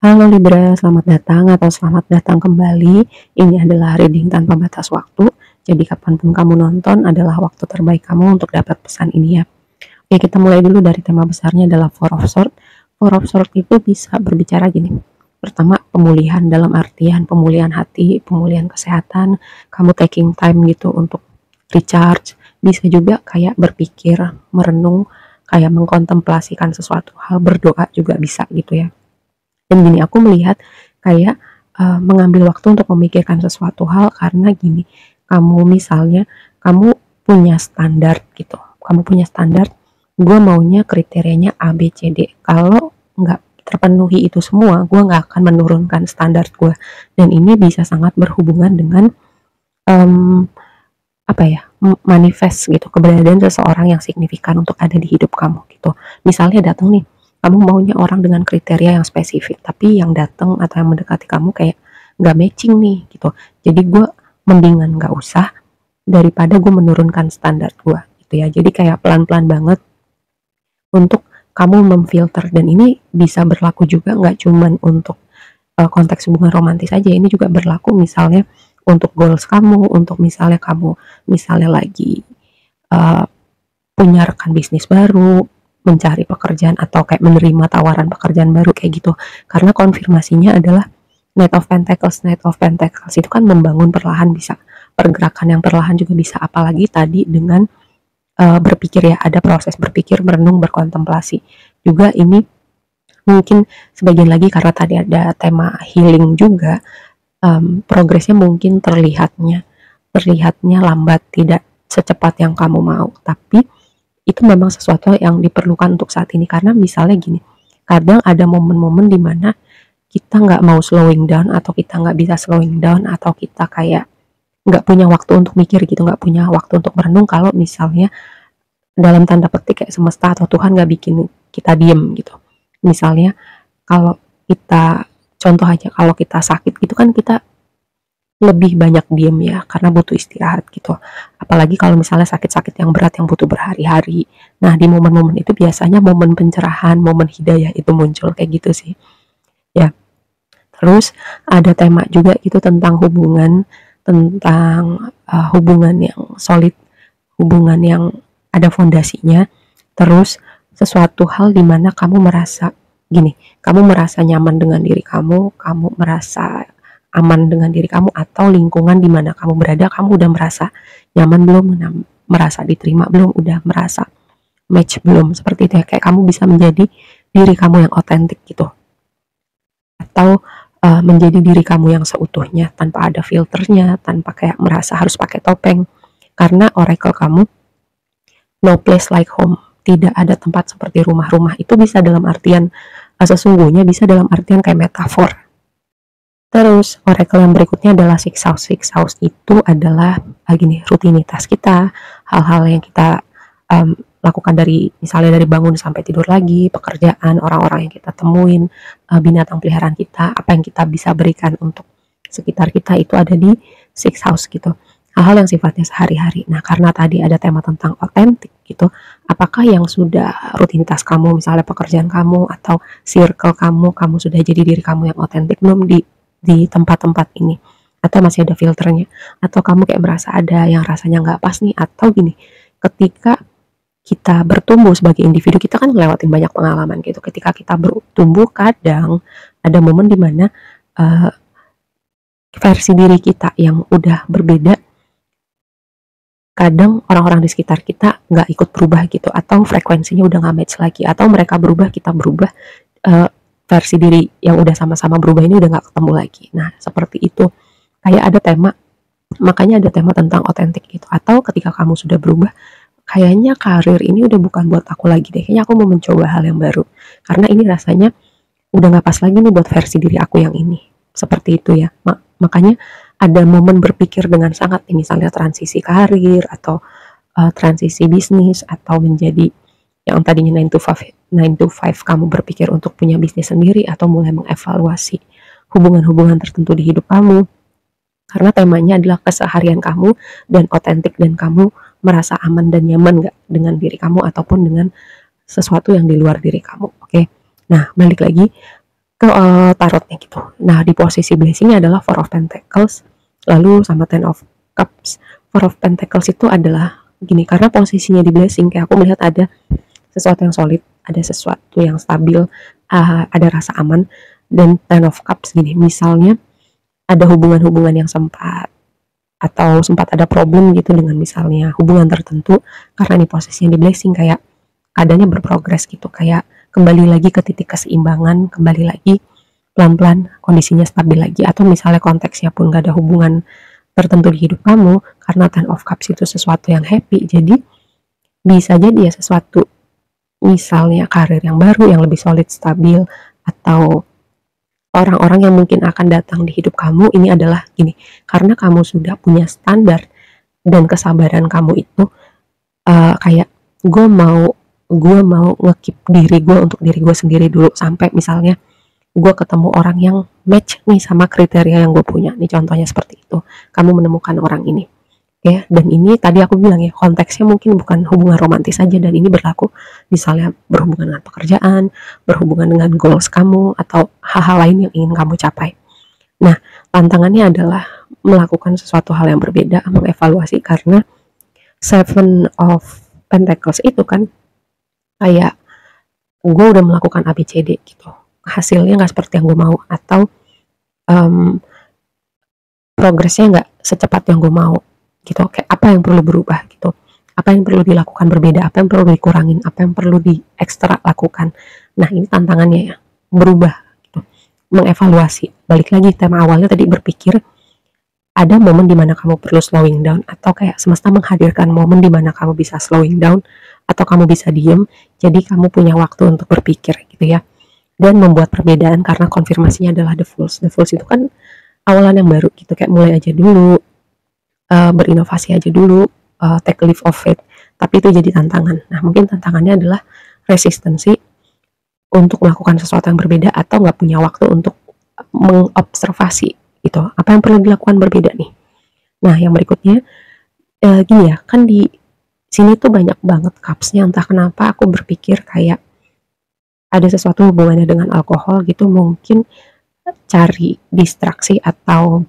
Halo Libra, selamat datang atau selamat datang kembali. Ini adalah reading tanpa batas waktu. Jadi kapanpun kamu nonton adalah waktu terbaik kamu untuk dapat pesan ini ya. Oke, kita mulai dulu dari tema besarnya adalah Four of Swords. Four of Swords itu bisa berbicara gini. Pertama, pemulihan dalam artian pemulihan hati, pemulihan kesehatan. Kamu taking time gitu untuk recharge. Bisa juga kayak berpikir, merenung, kayak mengkontemplasikan sesuatu hal, berdoa juga bisa gitu ya. Dan gini, aku melihat kayak mengambil waktu untuk memikirkan sesuatu hal karena gini, kamu misalnya kamu punya standar gitu, kamu punya standar, gue maunya kriterianya A, B, C, D. Kalau nggak terpenuhi itu semua, gue nggak akan menurunkan standar gue. Dan ini bisa sangat berhubungan dengan um, apa ya, manifest gitu, keberadaan seseorang yang signifikan untuk ada di hidup kamu gitu. Misalnya datang nih, kamu maunya orang dengan kriteria yang spesifik, tapi yang datang atau yang mendekati kamu kayak nggak matching nih gitu. Jadi gue mendingan nggak usah daripada gue menurunkan standar gue gitu ya. Jadi kayak pelan-pelan banget untuk kamu memfilter, dan ini bisa berlaku juga nggak cuman untuk konteks hubungan romantis aja, ini juga berlaku misalnya untuk goals kamu, untuk misalnya kamu misalnya lagi uh, punya rekan bisnis baru, mencari pekerjaan atau kayak menerima tawaran pekerjaan baru kayak gitu. Karena konfirmasinya adalah Knight of Pentacles. Knight of Pentacles itu kan membangun perlahan, bisa pergerakan yang perlahan juga bisa, apalagi tadi dengan berpikir ya, ada proses berpikir, merenung, berkontemplasi. Juga ini mungkin sebagian lagi karena tadi ada tema healing juga, progresnya mungkin terlihatnya lambat, tidak secepat yang kamu mau, tapi itu memang sesuatu yang diperlukan untuk saat ini. Karena misalnya gini, kadang ada momen-momen dimana kita nggak mau slowing down, atau kita nggak bisa slowing down, atau kita kayak nggak punya waktu untuk mikir gitu, nggak punya waktu untuk merenung kalau misalnya dalam tanda petik kayak semesta atau Tuhan nggak bikin kita diem gitu. Misalnya kalau kita, contoh aja, kalau kita sakit gitu kan kita lebih banyak diem ya, karena butuh istirahat gitu. Apalagi kalau misalnya sakit-sakit yang berat yang butuh berhari-hari. Nah, di momen-momen itu biasanya momen pencerahan, momen hidayah itu muncul kayak gitu sih. Ya, terus ada tema juga gitu tentang hubungan, tentang hubungan yang solid, hubungan yang ada fondasinya. Terus sesuatu hal dimana kamu merasa gini, kamu merasa nyaman dengan diri kamu, kamu merasa aman dengan diri kamu, atau lingkungan di mana kamu berada, kamu udah merasa nyaman belum, merasa diterima belum, udah merasa match belum, seperti itu ya. Kayak kamu bisa menjadi diri kamu yang otentik gitu, atau menjadi diri kamu yang seutuhnya tanpa ada filternya, tanpa kayak merasa harus pakai topeng. Karena oracle kamu, no place like home, tidak ada tempat seperti rumah. Rumah itu bisa dalam artian sesungguhnya, bisa dalam artian kayak metafor. Terus oracle yang berikutnya adalah Six House. Six House itu adalah gini, rutinitas kita, hal-hal yang kita lakukan dari misalnya dari bangun sampai tidur lagi, pekerjaan, orang-orang yang kita temuin, binatang peliharaan kita, apa yang kita bisa berikan untuk sekitar kita, itu ada di Six House gitu. Hal-hal yang sifatnya sehari-hari. Nah, karena tadi ada tema tentang otentik gitu, apakah yang sudah rutinitas kamu, misalnya pekerjaan kamu atau circle kamu sudah jadi diri kamu yang otentik belum di tempat-tempat ini, atau masih ada filternya, atau kamu kayak merasa ada yang rasanya nggak pas nih. Atau gini, ketika kita bertumbuh sebagai individu, kita kan ngelewatin banyak pengalaman gitu. Ketika kita bertumbuh, kadang ada momen dimana versi diri kita yang udah berbeda, kadang orang-orang di sekitar kita nggak ikut berubah gitu, atau frekuensinya udah nggak match lagi, atau mereka berubah, kita berubah, versi diri yang udah sama-sama berubah ini udah nggak ketemu lagi. Nah, seperti itu. Kayak ada tema, makanya ada tema tentang otentik gitu. Atau ketika kamu sudah berubah, kayaknya karir ini udah bukan buat aku lagi deh, kayaknya aku mau mencoba hal yang baru, karena ini rasanya udah nggak pas lagi nih buat versi diri aku yang ini. Seperti itu ya. Makanya ada momen berpikir dengan sangat, misalnya transisi karir, atau transisi bisnis, atau menjadi yang tadinya 9 to 5 kamu berpikir untuk punya bisnis sendiri, atau mulai mengevaluasi hubungan-hubungan tertentu di hidup kamu. Karena temanya adalah keseharian kamu dan otentik, dan kamu merasa aman dan nyaman gak dengan diri kamu ataupun dengan sesuatu yang di luar diri kamu. Oke. Nah, balik lagi, ke tarotnya gitu. Nah, di posisi blessingnya adalah Four of Pentacles, lalu sama Ten of Cups. Four of Pentacles itu adalah gini, karena posisinya di blessing, kayak aku melihat ada sesuatu yang solid, ada sesuatu yang stabil, ada rasa aman. Dan Ten of Cups gini, misalnya ada hubungan-hubungan yang sempat atau sempat ada problem gitu dengan misalnya hubungan tertentu, karena ini posisinya di blessing kayak keadaannya berprogres gitu, kayak kembali lagi ke titik keseimbangan, kembali lagi pelan-pelan kondisinya stabil lagi. Atau misalnya konteksnya pun gak ada hubungan tertentu di hidup kamu, karena Ten of Cups itu sesuatu yang happy, jadi bisa jadi ya sesuatu, misalnya karir yang baru yang lebih solid, stabil, atau orang-orang yang mungkin akan datang di hidup kamu ini adalah gini, karena kamu sudah punya standar dan kesabaran kamu itu, kayak gue mau ngekip diri gue untuk diri gue sendiri dulu, sampai misalnya gue ketemu orang yang match nih sama kriteria yang gue punya nih, contohnya seperti itu, kamu menemukan orang ini. Ya, dan ini tadi aku bilang ya, konteksnya mungkin bukan hubungan romantis saja, dan ini berlaku misalnya berhubungan dengan pekerjaan, berhubungan dengan goals kamu, atau hal-hal lain yang ingin kamu capai. Nah, tantangannya adalah melakukan sesuatu hal yang berbeda, mengevaluasi, karena Seven of Pentacles itu kan kayak gue udah melakukan ABCD gitu, hasilnya nggak seperti yang gue mau, atau progresnya nggak secepat yang gue mau gitu. Kayak apa yang perlu berubah gitu, apa yang perlu dilakukan berbeda, apa yang perlu dikurangin, apa yang perlu di ekstra lakukan. Nah, ini tantangannya ya, berubah gitu, mengevaluasi. Balik lagi tema awalnya tadi, berpikir ada momen dimana kamu perlu slowing down, atau kayak semesta menghadirkan momen dimana kamu bisa slowing down, atau kamu bisa diem, jadi kamu punya waktu untuk berpikir gitu ya, dan membuat perbedaan. Karena konfirmasinya adalah The Fools. The Fools itu kan awalan yang baru gitu, kayak mulai aja dulu, berinovasi aja dulu, take a leap of faith. Tapi itu jadi tantangan. Nah, mungkin tantangannya adalah resistensi untuk melakukan sesuatu yang berbeda, atau nggak punya waktu untuk mengobservasi gitu, apa yang perlu dilakukan berbeda nih. Nah, yang berikutnya gini ya, kan di sini tuh banyak banget cupsnya. Entah kenapa aku berpikir kayak ada sesuatu hubungannya dengan alkohol gitu, mungkin cari distraksi atau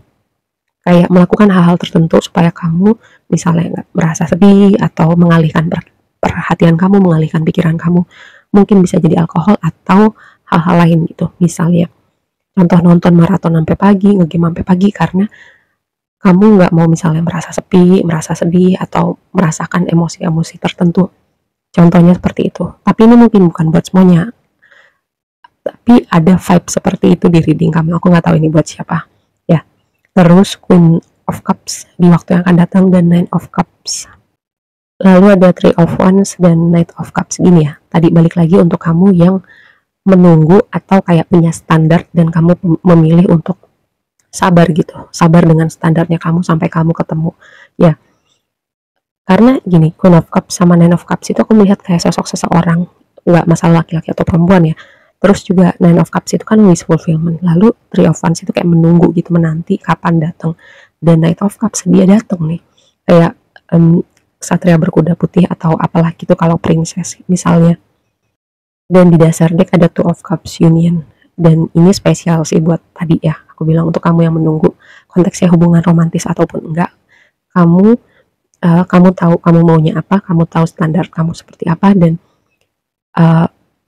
kayak melakukan hal-hal tertentu supaya kamu misalnya nggak merasa sedih, atau mengalihkan perhatian kamu, mengalihkan pikiran kamu. Mungkin bisa jadi alkohol atau hal-hal lain gitu, misalnya contoh nonton maraton sampai pagi, ngegame sampai pagi, karena kamu nggak mau misalnya merasa sepi, merasa sedih, atau merasakan emosi-emosi tertentu, contohnya seperti itu. Tapi ini mungkin bukan buat semuanya, tapi ada vibe seperti itu di reading kamu. Aku nggak tahu ini buat siapa ya. Terus Queen of Cups di waktu yang akan datang, dan Nine of Cups, lalu ada Three of Wands dan Knight of Cups. Gini ya, tadi balik lagi untuk kamu yang menunggu atau kayak punya standar, dan kamu memilih untuk sabar gitu, sabar dengan standarnya kamu sampai kamu ketemu ya. Karena gini, Queen of Cups sama Nine of Cups itu aku melihat kayak sosok seseorang, nggak masalah laki-laki atau perempuan ya. Terus juga Nine of Cups itu kan wish fulfillment, lalu Three of Wands itu kayak menunggu gitu, menanti kapan datang. Dan Knight of Cups dia datang nih, kayak satria berkuda putih atau apalah gitu kalau princess misalnya. Dan di dasar deck ada Two of Cups Union, dan ini spesial sih buat tadi ya, aku bilang untuk kamu yang menunggu, konteksnya hubungan romantis ataupun enggak, kamu tahu kamu maunya apa, kamu tahu standar kamu seperti apa, dan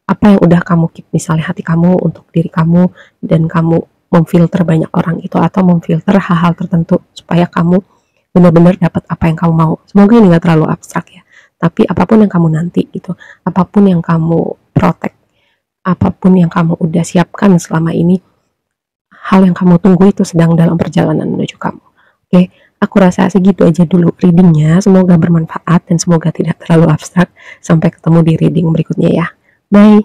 apa yang udah kamu keep, misalnya hati kamu untuk diri kamu, dan kamu memfilter banyak orang itu, atau memfilter hal-hal tertentu supaya kamu benar-benar dapat apa yang kamu mau. Semoga ini gak terlalu abstrak ya, tapi apapun yang kamu nanti gitu, apapun yang kamu protect, apapun yang kamu udah siapkan selama ini, hal yang kamu tunggu itu sedang dalam perjalanan menuju kamu. Oke, aku rasa segitu aja dulu readingnya, semoga bermanfaat dan semoga tidak terlalu abstrak. Sampai ketemu di reading berikutnya ya, bye.